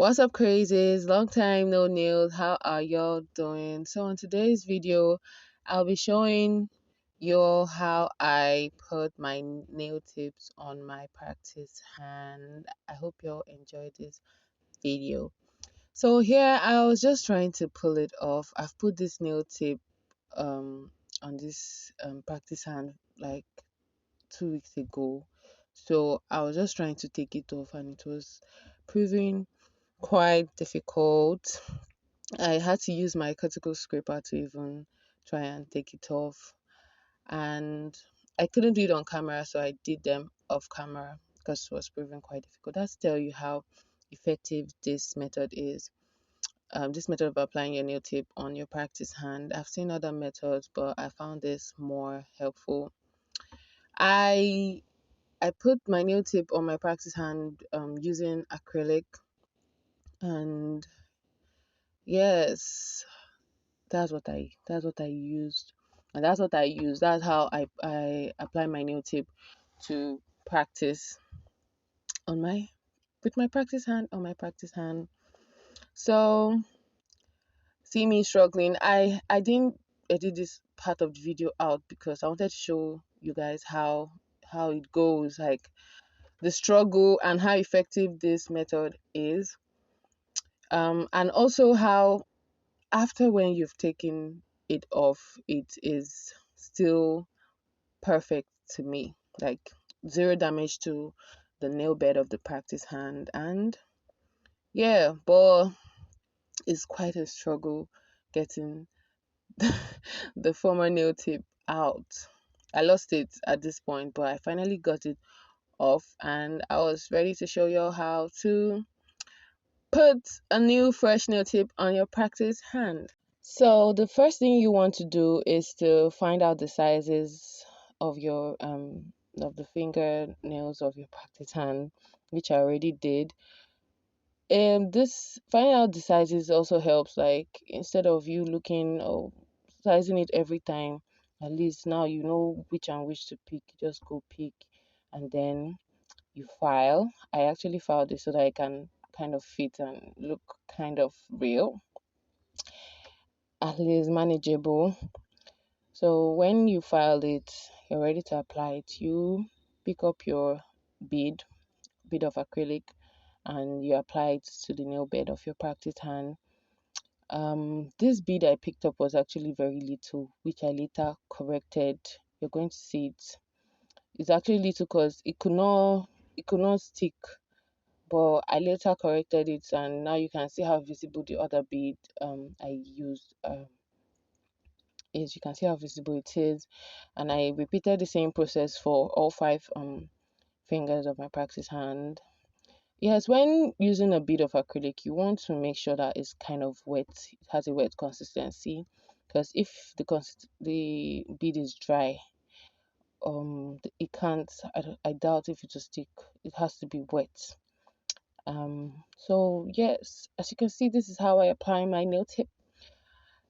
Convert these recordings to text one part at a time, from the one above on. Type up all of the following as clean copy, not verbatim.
What's up, crazies? Long time no news. How are y'all doing? So, in today's video, I'll be showing you how I put my nail tips on my practice hand. I hope y'all enjoyed this video. So, here I was just trying to pull it off. I've put this nail tip um on this practice hand like 2 weeks ago. So, I was just trying to take it off, and it was proving quite difficult. I had to use my cuticle scraper to even try and take it off, and I couldn't do it on camera, so I did them off camera because it was proving quite difficult. That's to tell you how effective this method is. This method of applying your nail tip on your practice hand. I've seen other methods, but I found this more helpful. I I put my nail tip on my practice hand using acrylic, and yes, that's what I used, and that's what I use. That's how I apply my nail tip to practice on my with my practice hand on my practice hand. So see me struggling. I didn't edit this part of the video out because I wanted to show you guys how it goes, like the struggle and how effective this method is. And also how after when you've taken it off, it is still perfect to me. Like zero damage to the nail bed of the practice hand. And yeah, but it's quite a struggle getting the former nail tip out. I lost it at this point, but I finally got it off, and I was ready to show you how to put a new fresh nail tip on your practice hand. So the first thing you want to do is to find out the sizes of the fingernails of your practice hand, which I already did. And this finding out the sizes also helps. Like instead of you looking or sizing it every time, at least now you know which and which to pick. You just go pick, and then you file. I actually filed this so that I can kind of fit and look kind of real, at least manageable. So when you file it, you're ready to apply it. You pick up your bead, bead of acrylic, and you apply it to the nail bed of your practice hand. This bead I picked up was actually very little, which I later corrected. You're going to see it. It's actually little because it could not stick, but I later corrected it, and now you can see how visible the other bead I used is. You can see how visible it is, and I repeated the same process for all five fingers of my practice hand. Yes, when using a bead of acrylic, you want to make sure that it's kind of wet. It has a wet consistency, because if the bead is dry, it can't. I doubt if it will stick. It has to be wet. So yes, as you can see, this is how I apply my nail tip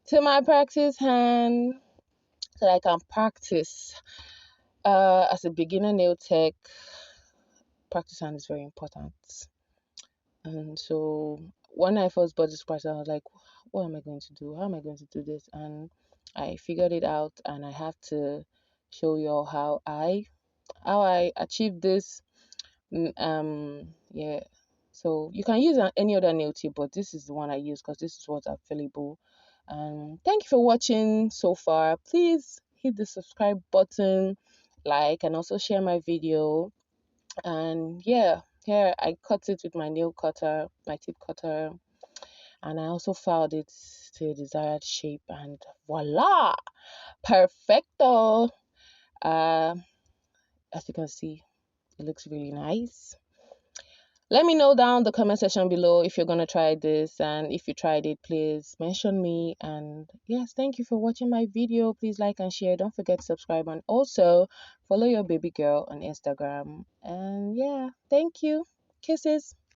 to my practice hand so that I can practice. As a beginner nail tech, practice hand is very important. And so when I first bought this practice, I was like, what am I going to do? How am I going to do this? And I figured it out, and I have to show you all how I achieved this. Yeah. So you can use any other nail tip, but this is the one I use because this is what's available. And thank you for watching so far. Please hit the subscribe button, like, and also share my video. And yeah, here I cut it with my nail cutter, my tip cutter, and I also filed it to a desired shape, and voila, perfecto. uh as you can see, it looks really nice. Let me know down the comment section below if you're gonna try this, and if you tried it, please mention me. And yes, thank you for watching my video. Please like and share. Don't forget to subscribe, and also follow your baby girl on Instagram. And yeah, thank you. Kisses.